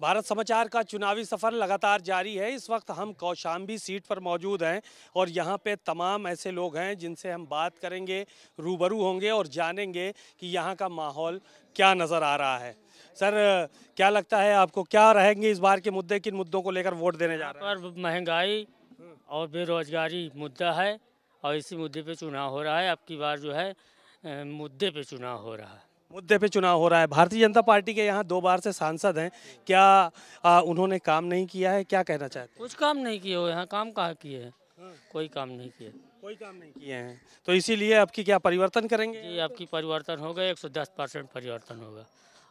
भारत समाचार का चुनावी सफर लगातार जारी है। इस वक्त हम कौशाम्बी सीट पर मौजूद हैं और यहाँ पे तमाम ऐसे लोग हैं जिनसे हम बात करेंगे, रूबरू होंगे और जानेंगे कि यहाँ का माहौल क्या नज़र आ रहा है। सर, क्या लगता है आपको, क्या रहेंगे इस बार के मुद्दे, किन मुद्दों को लेकर वोट देने जा रहे हैं? पर महंगाई और बेरोजगारी मुद्दा है और इसी मुद्दे पे चुनाव हो रहा है। अब की बार जो है मुद्दे पे चुनाव हो रहा है। मुद्दे पे चुनाव हो रहा है। भारतीय जनता पार्टी के यहाँ 2 बार से सांसद हैं, क्या उन्होंने काम नहीं किया है, क्या कहना चाहते हैं? कुछ काम नहीं किए हो, यहाँ काम कहाँ किए हैं? कोई काम नहीं किए। कोई काम नहीं किए हैं, तो इसीलिए अब की क्या परिवर्तन करेंगे? जी, अब की परिवर्तन होगा, 110% परिवर्तन होगा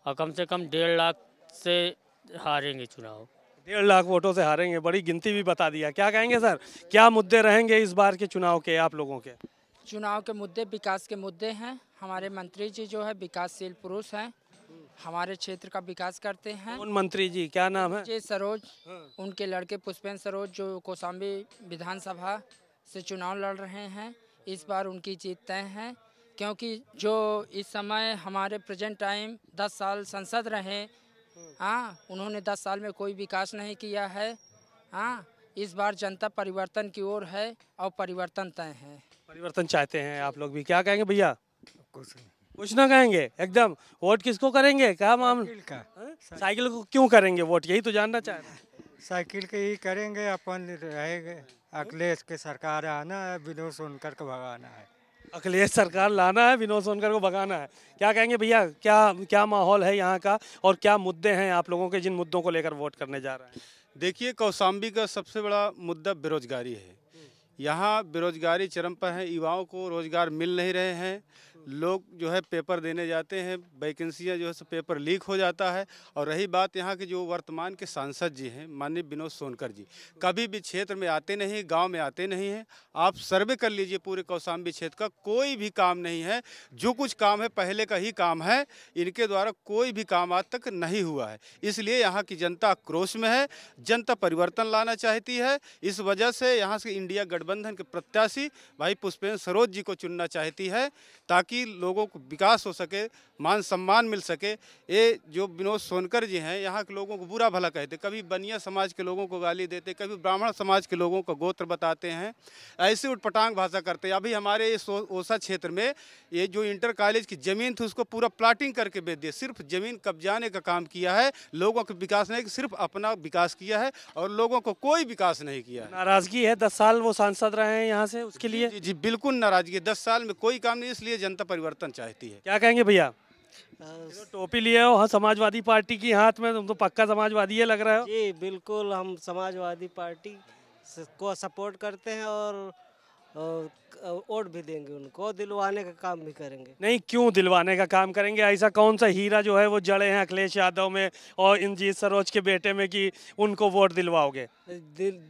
और कम से कम 1.5 लाख से हारेंगे चुनाव। 1.5 लाख वोटों से हारेंगे, बड़ी गिनती भी बता दिया। क्या कहेंगे सर, क्या मुद्दे रहेंगे इस बार के चुनाव के आप लोगों के? चुनाव के मुद्दे विकास के मुद्दे हैं। हमारे मंत्री जी जो है विकासशील पुरुष हैं, हमारे क्षेत्र का विकास करते हैं। कौन मंत्री जी, क्या नाम है? जे सरोज, उनके लड़के पुष्पेंद्र सरोज जो कौशाम्बी विधानसभा से चुनाव लड़ रहे हैं। इस बार उनकी जीत तय है, क्योंकि जो इस समय हमारे प्रेजेंट टाइम 10 साल संसद रहे, हाँ, उन्होंने 10 साल में कोई विकास नहीं किया है। हाँ, इस बार जनता परिवर्तन की ओर है और परिवर्तन तय है। परिवर्तन चाहते हैं आप लोग भी, क्या कहेंगे भैया? कुछ ना कहेंगे एकदम। वोट किसको करेंगे, क्या मामला? साइकिल को क्यों करेंगे वोट, यही तो जानना चाह रहे हैं। साइकिल के ही करेंगे, अपन रहेंगे। अखिलेश के सरकार आना है, विनोद सोनकर को भगाना है। अखिलेश सरकार लाना है, विनोद सोनकर को भगाना है। क्या कहेंगे भैया, क्या क्या माहौल है यहाँ का और क्या मुद्दे हैं आप लोगों के, जिन मुद्दों को लेकर वोट करने जा रहे हैं? देखिए, कौशाम्बी का सबसे बड़ा मुद्दा बेरोजगारी है। यहाँ बेरोजगारी चरम पर है, युवाओं को रोजगार मिल नहीं रहे हैं। लोग जो है पेपर देने जाते हैं, वैकेंसियाँ जो है सो पेपर लीक हो जाता है। और रही बात यहाँ के जो वर्तमान के सांसद जी हैं, माननीय विनोद सोनकर जी, कभी भी क्षेत्र में आते नहीं, गांव में आते नहीं हैं। आप सर्वे कर लीजिए पूरे कौशाम्बी क्षेत्र का, कोई भी काम नहीं है। जो कुछ काम है पहले का ही काम है, इनके द्वारा कोई भी काम आज तक नहीं हुआ है। इसलिए यहाँ की जनता आक्रोश में है, जनता परिवर्तन लाना चाहती है। इस वजह से यहाँ से इंडिया गठबंधन के प्रत्याशी भाई पुष्पेंद्र सरोज जी को चुनना चाहती है, ताकि लोगों को विकास हो सके, मान सम्मान मिल सके। ये जो विनोद सोनकर जी हैं, यहाँ के लोगों को बुरा भला कहते, कभी बनिया समाज के लोगों को गाली देते, कभी ब्राह्मण समाज के लोगों को गोत्र बताते हैं, ऐसे उटपटांग भाषा करते हैं। अभी हमारे इस ओसा क्षेत्र में ये जो इंटर कॉलेज की ज़मीन थी, उसको पूरा प्लाटिंग करके बेच दिया। सिर्फ ज़मीन कब्जाने का काम किया है, लोगों का विकास नहीं, सिर्फ अपना विकास किया है और लोगों को कोई विकास नहीं किया है। नाराजगी है, 10 साल वो सांसद रहे हैं यहाँ से, उसके लिए? जी जी, बिल्कुल नाराजगी है। 10 साल में कोई काम नहीं, इसलिए जनता परिवर्तन चाहती है। क्या कहेंगे भैया? तो टोपी लिए हो, हाँ, समाजवादी पार्टी की हाथ में, तुम तो पक्का समाजवादी है लग रहा हो। जी बिल्कुल, हम समाजवादी पार्टी को सपोर्ट करते हैं और वोट भी देंगे, उनको दिलवाने का काम भी करेंगे। नहीं, क्यों दिलवाने का काम करेंगे? ऐसा कौन सा हीरा जो है वो जड़े हैं अखिलेश यादव में और इंजीत सरोज के बेटे में कि उनको वोट दिलवाओगे?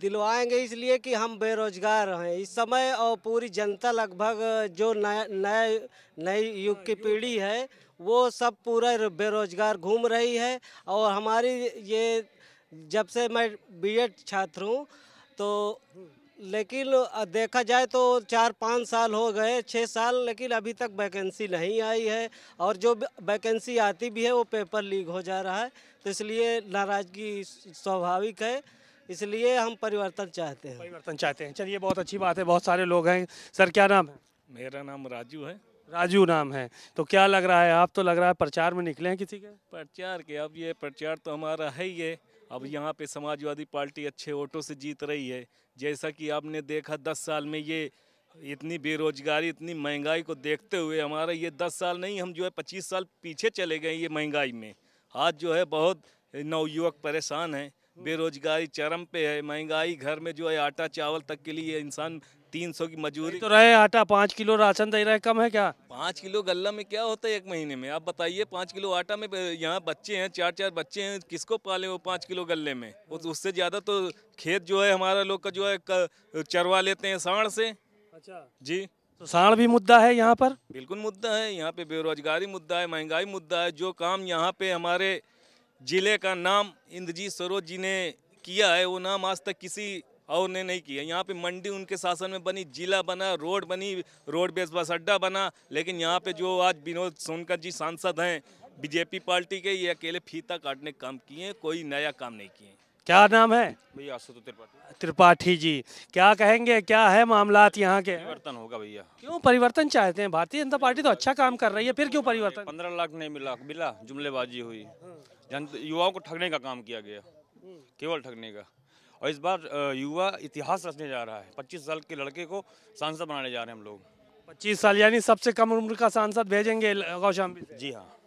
दिलवाएंगे इसलिए कि हम बेरोजगार हैं इस समय, और पूरी जनता लगभग जो नए युग की पीढ़ी है वो सब पूरा बेरोजगार घूम रही है। और हमारी ये, जब से मैं बीएड छात्र हूँ, तो लेकिन देखा जाए तो 4-5 साल हो गए, 6 साल, लेकिन अभी तक वैकेंसी नहीं आई है। और जो वैकेंसी आती भी है वो पेपर लीक हो जा रहा है, तो इसलिए नाराजगी स्वाभाविक है। इसलिए हम परिवर्तन चाहते हैं। परिवर्तन चाहते हैं, चलिए बहुत अच्छी बात है। बहुत सारे लोग हैं। सर, क्या नाम है? मेरा नाम राजू है। राजू नाम है, तो क्या लग रहा है, आप तो लग रहा है प्रचार में निकले हैं किसी के? प्रचार के, अब ये प्रचार तो हमारा है ही है। अब यहाँ पे समाजवादी पार्टी अच्छे वोटों से जीत रही है। जैसा कि आपने देखा 10 साल में ये इतनी बेरोजगारी, इतनी महंगाई को देखते हुए, हमारा ये 10 साल नहीं, हम जो है 25 साल पीछे चले गए ये महंगाई में। आज जो है बहुत नवयुवक परेशान हैं, बेरोजगारी चरम पे है, महंगाई, घर में जो है आटा चावल तक के लिए इंसान 300 की मजदूरी तो रहे, आटा 5 किलो राशन दे रहे, कम है क्या? 5 किलो गल्ला में क्या होता है एक महीने में? आप बताइए, 5 किलो आटा में, यहाँ बच्चे हैं, 4-4 बच्चे हैं, किसको पाले वो 5 किलो गल्ले में? उससे ज़्यादा तो खेत जो है हमारा लोग का जो है चरवा लेते हैं सांड से। अच्छा जी, तो सांड भी मुद्दा है यहाँ पर? बिल्कुल मुद्दा है। यहाँ पे बेरोजगारी मुद्दा है, महंगाई मुद्दा है। जो काम यहाँ पे हमारे जिले का नाम इंद्रजीत सरोज जी ने किया है, वो नाम आज तक किसी और ने नहीं किया। यहाँ पे मंडी उनके शासन में बनी, जिला बना, रोड बनी, रोड बेस बस अड्डा बना, लेकिन यहाँ पे जो आज विनोद सोनकर जी सांसद हैं, बीजेपी पार्टी के ये अकेले फीता काटने का काम किए, कोई नया काम नहीं किए। क्या नाम है? भैया आशुतोष त्रिपाठी। त्रिपाठी जी, क्या कहेंगे, क्या है मामलात यहाँ के? परिवर्तन होगा भैया। क्यों परिवर्तन चाहते हैं? भारतीय जनता पार्टी तो अच्छा काम कर रही है, फिर क्यों परिवर्तन? 15 लाख नहीं मिला, जुमलेबाजी हुई, युवाओं को ठगने का काम किया गया, केवल ठगने का। और इस बार युवा इतिहास रचने जा रहा है। 25 साल के लड़के को सांसद बनाने जा रहे हैं हम लोग। 25 साल यानी सबसे कम उम्र का सांसद भेजेंगे कौशाम्बी से? जी हाँ।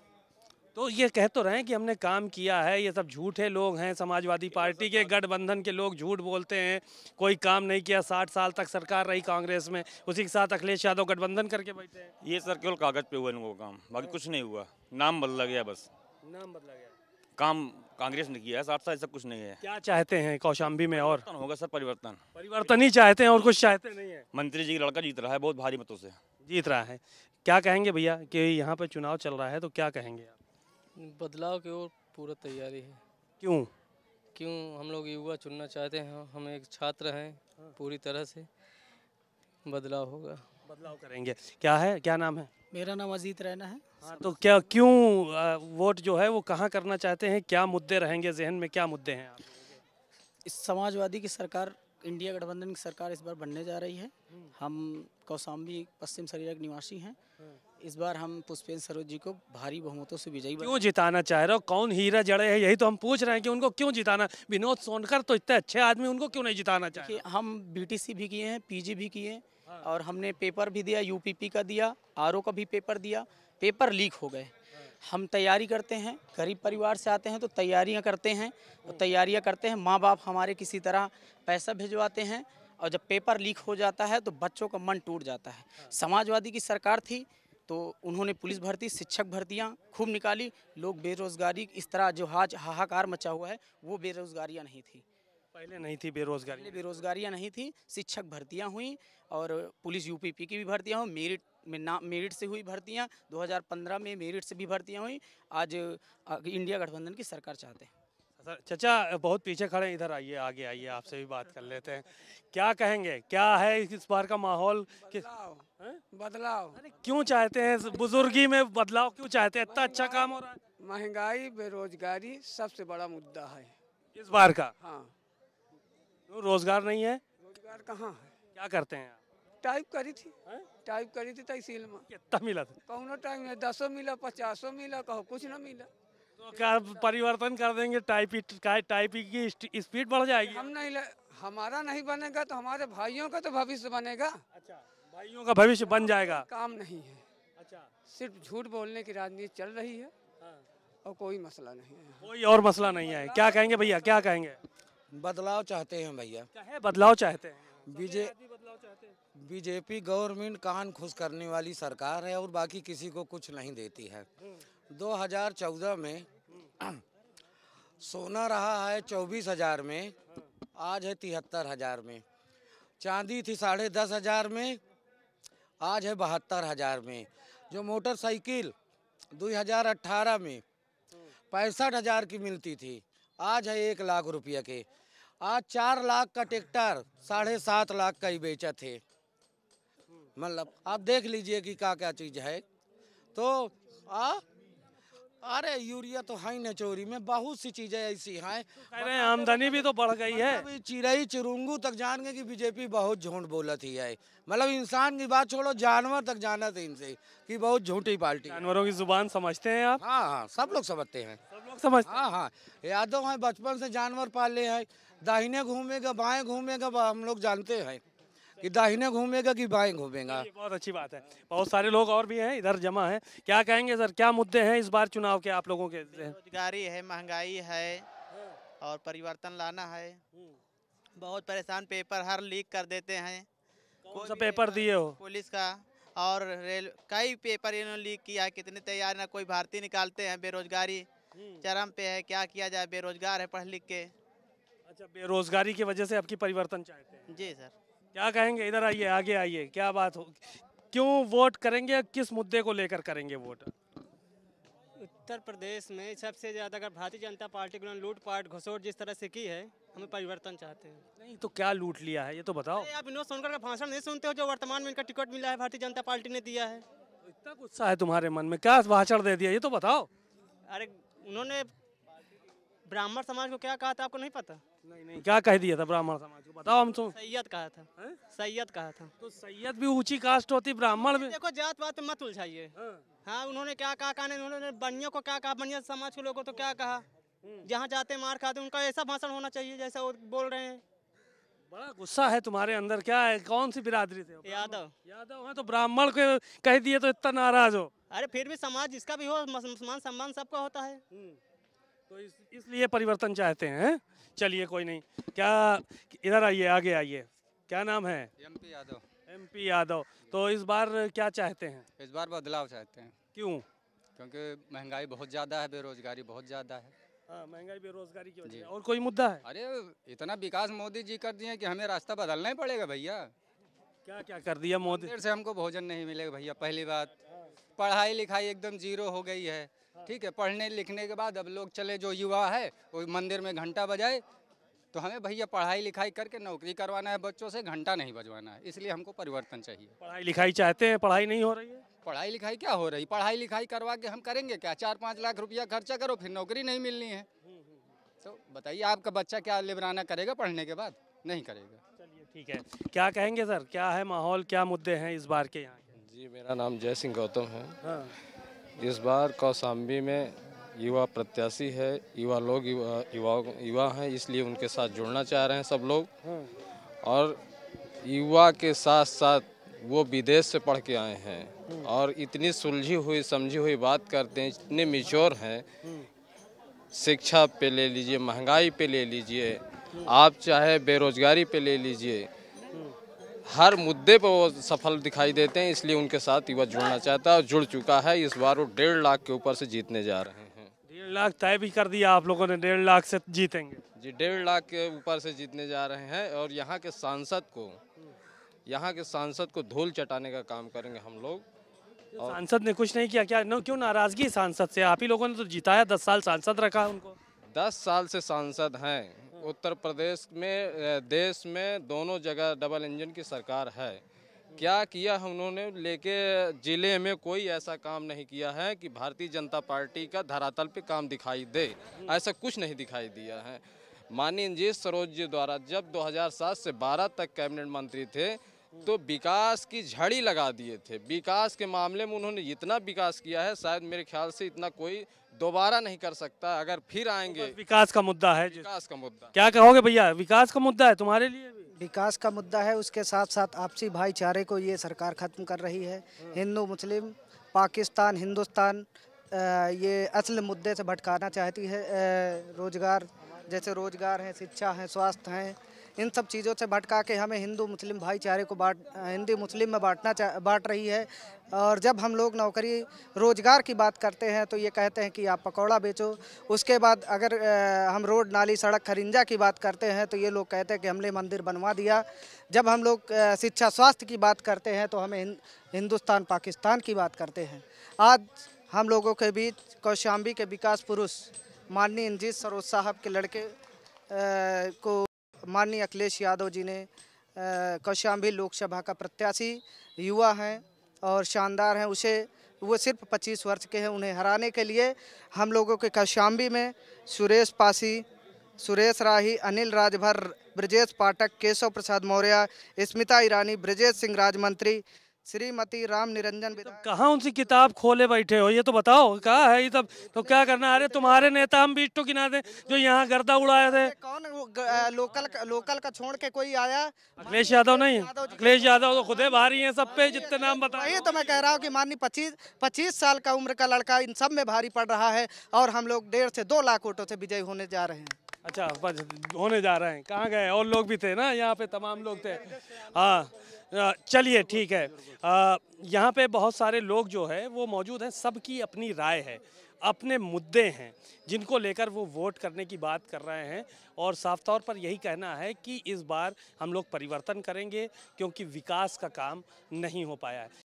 तो ये कह तो रहे हैं कि हमने काम किया है, ये सब झूठे लोग हैं। समाजवादी पार्टी के गठबंधन के लोग झूठ बोलते हैं, कोई काम नहीं किया। 60 साल तक सरकार रही कांग्रेस में, उसी के साथ अखिलेश यादव गठबंधन करके बैठे हैं। ये सर केवल कागज पे हुआ इनको काम, बाकी कुछ नहीं हुआ। नाम बदला गया बस, नाम बदला गया। काम कांग्रेस ने किया है। 60 साल ऐसा कुछ नहीं है। क्या चाहते हैं कौशाम्बी में? और परिवर्तन होगा सर, परिवर्तन। परिवर्तन ही चाहते हैं और कुछ चाहते नहीं है? मंत्री जी का लड़का जीत रहा है बहुत भारी मतों से। जीत रहा है। क्या कहेंगे भैया कि यहाँ पे चुनाव चल रहा है, तो क्या कहेंगे आप? बदलाव की ओर पूरा तैयारी है। क्यों? हम लोग युवा चुनना चाहते हैं, हम एक छात्र हैं, पूरी तरह से बदलाव होगा। बदलाव करेंगे। क्या है, क्या नाम है? मेरा नाम अजीत रैना है। हाँ, तो क्या, क्यों वोट जो है वो कहाँ करना चाहते हैं? क्या मुद्दे रहेंगे जहन में, क्या मुद्दे हैं आप? इस समाजवादी की सरकार, इंडिया गठबंधन की सरकार इस बार बनने जा रही है। हम कौशाम्बी पश्चिम सरिया के निवासी हैं। इस बार हम पुष्पेंद्र सरोज जी को भारी बहुमतों से विजयी क्यों जिताना चाह रहे हो? कौन हीरा जड़े है, यही तो हम पूछ रहे हैं कि उनको क्यों जिताना? विनोद सोनकर तो इतने अच्छे आदमी, उनको क्यों नहीं जिताना चाहिए? हम बीटीसी भी किए हैं, पीजी भी किए, और हमने पेपर भी दिया, यूपीपी का दिया, आरओ का भी पेपर दिया। पेपर लीक हो गए। हम तैयारी करते हैं, गरीब परिवार से आते हैं तो तैयारियां करते हैं, माँ बाप हमारे किसी तरह पैसा भिजवाते हैं, और जब पेपर लीक हो जाता है तो बच्चों का मन टूट जाता है। समाजवादी की सरकार थी तो उन्होंने पुलिस भर्ती, शिक्षक भर्तियां खूब निकाली। लोग बेरोजगारी, इस तरह जो आज हाहाकार मचा हुआ है, वो बेरोजगारियां नहीं थी। पहले नहीं थी बेरोजगारी? पहले बेरोजगारियां नहीं थी। शिक्षक भर्तियां हुई और पुलिस यूपीपी की भी भर्तियां हुई। मेरिट से हुई भर्तियां। 2015 में मेरिट से भी भर्तियां हुई। आज इंडिया गठबंधन की सरकार चाहते हैं। चाचा बहुत पीछे खड़े हैं, इधर आइए, आगे आइए, आपसे भी बात कर लेते हैं। क्या कहेंगे, क्या है इस बार का माहौल? बदलाव। अरे क्यों चाहते हैं? बुजुर्गी में बदलाव क्यों चाहते हैं? इतना अच्छा काम हो रहा है। महंगाई, बेरोजगारी सबसे बड़ा मुद्दा है इस बार का। हाँ। रोजगार नहीं है? रोजगार कहाँ है? क्या करते हैं आप? टाइप करी थी तहसील में। कितना मिला था? कौनो टाइम में 10 मिला, 50 मिला, कहो कुछ न मिला। तो क्या परिवर्तन कर देंगे? टाइपिंग की स्पीड बढ़ जाएगी? हमारा नहीं बनेगा तो हमारे भाइयों का तो भविष्य बनेगा। अच्छा, भाइयों का भविष्य बन जाएगा। काम नहीं है। अच्छा, सिर्फ झूठ बोलने की राजनीति चल रही है। और कोई मसला नहीं है। कोई और मसला नहीं है। क्या कहेंगे भैया, क्या कहेंगे? बदलाव चाहते हैं भैया। क्या है बदलाव चाहते हैं? बीजेपी गवर्नमेंट कान खुश करने वाली सरकार है और बाकी किसी को कुछ नहीं देती है। 2014 में सोना रहा है 24,000 में, आज है 73,000 में। चांदी थी 10,500 में, आज है 72,000 में। जो मोटरसाइकिल 2018 में 65,000 की मिलती थी, आज है 1 लाख रुपये के। आज 4 लाख का ट्रैक्टर 7.5 लाख का ही बेचा थे। मतलब आप देख लीजिए कि क्या क्या चीज़ है। तो अरे यूरिया तो है न चोरी में, बहुत सी चीज़ें ऐसी हैं। कह रहे हैं आमदनी भी तो बढ़ गई है। चिड़ई चिरुंगू तक जान गए कि बीजेपी बहुत झूठ बोलती है। मतलब इंसान की बात छोड़ो, जानवर तक जाना था इनसे कि बहुत झूठी पार्टी। जानवरों की जुबान समझते हैं आप? हाँ, सब लोग समझते हैं। सब लोग समझते हैं। हाँ, यादव हैं, बचपन से जानवर पाले हैं। दाहिने घूमेगा बाएं घूमेगा, हम लोग जानते हैं कि दाहिने घूमेगा कि बाएं घूमेगा। बहुत अच्छी बात है। बहुत सारे लोग और भी हैं इधर जमा हैं। क्या कहेंगे सर, क्या मुद्दे हैं इस बार चुनाव के आप लोगों के? बेरोजगारी है, महंगाई है और परिवर्तन लाना है। बहुत परेशान, पेपर हर लीक कर देते हैं। कौन सा पेपर दिए हो? पुलिस का और रेल, कई पेपर इन्होंने लीक किया। कितनी तैयार ना कोई भर्ती निकालते हैं। बेरोजगारी चरम पे है, क्या किया जाए, बेरोजगार है पढ़ लिख के। अच्छा, बेरोजगारी की वजह से आपकी परिवर्तन चाहते हैं? जी सर। क्या कहेंगे? इधर आइए, आगे आइए, क्या बात हो, क्यों वोट करेंगे, किस मुद्दे को लेकर करेंगे वोट? उत्तर प्रदेश में सबसे ज़्यादा अगर भारतीय जनता पार्टी को लूटपाट घुसोट जिस तरह से की है, हमें परिवर्तन चाहते हैं। नहीं तो क्या लूट लिया है ये तो बताओ। आप विनोद सोनकर का भाषण नहीं सुनते हो जो वर्तमान में इनका टिकट मिला है भारतीय जनता पार्टी ने दिया है? इतना गुस्सा है तुम्हारे मन में, क्या भाषण दे दिया ये तो बताओ। अरे उन्होंने ब्राह्मण समाज को क्या कहा था आपको नहीं पता? नहीं, क्या कह दिया था ब्राह्मण समाज को, बताओ हम तो। सैयद कहा था। सैयद कहा था। तो सैयद भी ऊंची कास्ट होती, ब्राह्मण भी। देखो जात पात मत उलझाइए। हाँ उन्होंने क्या कहा नहीं, उन्होंने बनियों को क्या कहा, बनिया समाज के लोगों को तो क्या कहा, जहाँ जाते मार खाते, उनका ऐसा भाषण होना चाहिए जैसा वो बोल रहे हैं। बड़ा गुस्सा है तुम्हारे अंदर, क्या है, कौन सी बिरादरी से? यादव। यादव है तो ब्राह्मण को कह दिए तो इतना नाराज हो? अरे फिर भी समाज जिसका भी हो, मुसलमान सम्मान सबका होता है। तो इसलिए परिवर्तन चाहते हैं। चलिए कोई नहीं, क्या इधर आइए, आगे आइए, क्या नाम है? MP यादव। MP यादव। तो इस बार क्या चाहते हैं? इस बार बदलाव चाहते हैं। क्यों? क्योंकि महंगाई बहुत ज़्यादा है, बेरोजगारी बहुत ज़्यादा है। हाँ, महंगाई बेरोजगारी की वजह से। और कोई मुद्दा है? अरे इतना विकास मोदी जी कर दिए कि हमें रास्ता बदलना ही पड़ेगा भैया। क्या क्या कर दिया मोदी? मंदिर से हमको भोजन नहीं मिलेगा भैया, पहली बात। पढ़ाई लिखाई एकदम जीरो हो गई है। ठीक है, पढ़ने लिखने के बाद अब लोग चले, जो युवा है वो मंदिर में घंटा बजाए, तो हमें भैया पढ़ाई लिखाई करके नौकरी करवाना है बच्चों से, घंटा नहीं बजवाना है। इसलिए हमको परिवर्तन चाहिए। पढ़ाई लिखाई चाहते हैं, पढ़ाई नहीं हो रही है। पढ़ाई लिखाई क्या हो रही, पढ़ाई लिखाई करवा के हम करेंगे क्या? 4-5 लाख रुपया खर्चा करो, फिर नौकरी नहीं मिलनी है। तो बताइए आपका बच्चा क्या लिबराना करेगा पढ़ने के बाद? नहीं करेगा। चलिए ठीक है, क्या कहेंगे सर, क्या है माहौल, क्या मुद्दे हैं इस बार के यहाँ के? जी, मेरा नाम जय सिंह गौतम है। हाँ। इस बार कौशाम्बी में युवा प्रत्याशी है, युवा लोग युवा हैं, इसलिए उनके साथ जुड़ना चाह रहे हैं सब लोग। और युवा के साथ साथ वो विदेश से पढ़ के आए हैं और इतनी सुलझी हुई समझी हुई बात करते हैं, इतने मैच्योर हैं। शिक्षा पे ले लीजिए, महंगाई पे ले लीजिए, आप चाहे बेरोजगारी पे ले लीजिए, हर मुद्दे पर वो सफल दिखाई देते हैं। इसलिए उनके साथ युवा जुड़ना चाहता है और जुड़ चुका है। इस बार वो 1.5 लाख के ऊपर से जीतने जा रहे हैं। 1.5 लाख तय भी कर दिया आप लोगों ने, 1.5 लाख से जीतेंगे? जी, 1.5 लाख के ऊपर से जीतने जा रहे हैं। और यहाँ के सांसद को धूल चटाने का काम करेंगे हम लोग। सांसद ने कुछ नहीं किया क्या? क्यों नाराजगी सांसद से? आप ही लोगों ने तो जिताया, 10 साल सांसद रखा उनको। 10 साल से सांसद हैं। उत्तर प्रदेश में, देश में दोनों जगह डबल इंजन की सरकार है। क्या किया उन्होंने? लेके जिले में कोई ऐसा काम नहीं किया है कि भारतीय जनता पार्टी का धरातल पे काम दिखाई दे। ऐसा कुछ नहीं दिखाई दिया है। माननीय जी सरोज जी द्वारा जब 2007 से 12 तक कैबिनेट मंत्री थे तो विकास की झड़ी लगा दिए थे। विकास के मामले में उन्होंने इतना विकास किया है, शायद मेरे ख्याल से इतना कोई दोबारा नहीं कर सकता। अगर फिर आएंगे, विकास का मुद्दा है। विकास का मुद्दा क्या कहोगे भैया, विकास का मुद्दा है तुम्हारे लिए भी? विकास का मुद्दा है, उसके साथ साथ आपसी भाईचारे को ये सरकार खत्म कर रही है। हिंदू मुस्लिम, पाकिस्तान हिंदुस्तान, ये असल मुद्दे से भटकाना चाहती है। रोजगार, जैसे रोजगार है, शिक्षा है, स्वास्थ्य है, इन सब चीज़ों से भटका के हमें हिंदू मुस्लिम भाईचारे को हिंदू मुस्लिम में बांट रही है। और जब हम लोग नौकरी रोजगार की बात करते हैं तो ये कहते हैं कि आप पकौड़ा बेचो। उसके बाद अगर हम रोड नाली सड़क खरिंजा की बात करते हैं तो ये लोग कहते हैं कि हमने मंदिर बनवा दिया। जब हम लोग शिक्षा स्वास्थ्य की बात करते हैं तो हमें हिंदुस्तान पाकिस्तान की बात करते हैं। आज हम लोगों के बीच कौशाम्बी के विकास पुरुष माननीय इंजीत सरोज साहब के लड़के को माननीय अखिलेश यादव जी ने, कौशाम्बी लोकसभा का प्रत्याशी युवा हैं और शानदार हैं, वो सिर्फ 25 वर्ष के हैं। उन्हें हराने के लिए हम लोगों के कौशाम्बी में सुरेश पासी, सुरेश राही, अनिल राजभर, ब्रजेश पाठक, केशव प्रसाद मौर्य, स्मिता ईरानी, ब्रजेश सिंह राजमंत्री, श्रीमती राम निरंजन। कहाँ उनसी किताब खोले बैठे हो, ये तो बताओ कहाँ है ये सब? तो क्या करना? अरे तुम्हारे नेता हम बीच तो गिना दे जो यहाँ गर्दा उड़ाए थे। कौन लोकल का छोड़ के कोई आया? अखिलेश यादव नहीं, अखिलेश यादव तो खुदे भारी हैं सब पे, जितने नाम बताए। वही तो मैं कह रहा हूँ कि माननीय 25 साल का उम्र का लड़का इन सब में भारी पड़ रहा है और हम लोग 1.5 से 2 लाख वोटों से विजयी होने जा रहे हैं। अच्छा, होने जा रहे हैं। कहाँ गए? और लोग भी थे ना यहाँ पे, तमाम लोग थे। हाँ चलिए ठीक है। यहाँ पे बहुत सारे लोग जो है वो मौजूद हैं। सबकी अपनी राय है, अपने मुद्दे हैं जिनको लेकर वो वोट करने की बात कर रहे हैं। और साफ तौर पर यही कहना है कि इस बार हम लोग परिवर्तन करेंगे क्योंकि विकास का काम नहीं हो पाया है।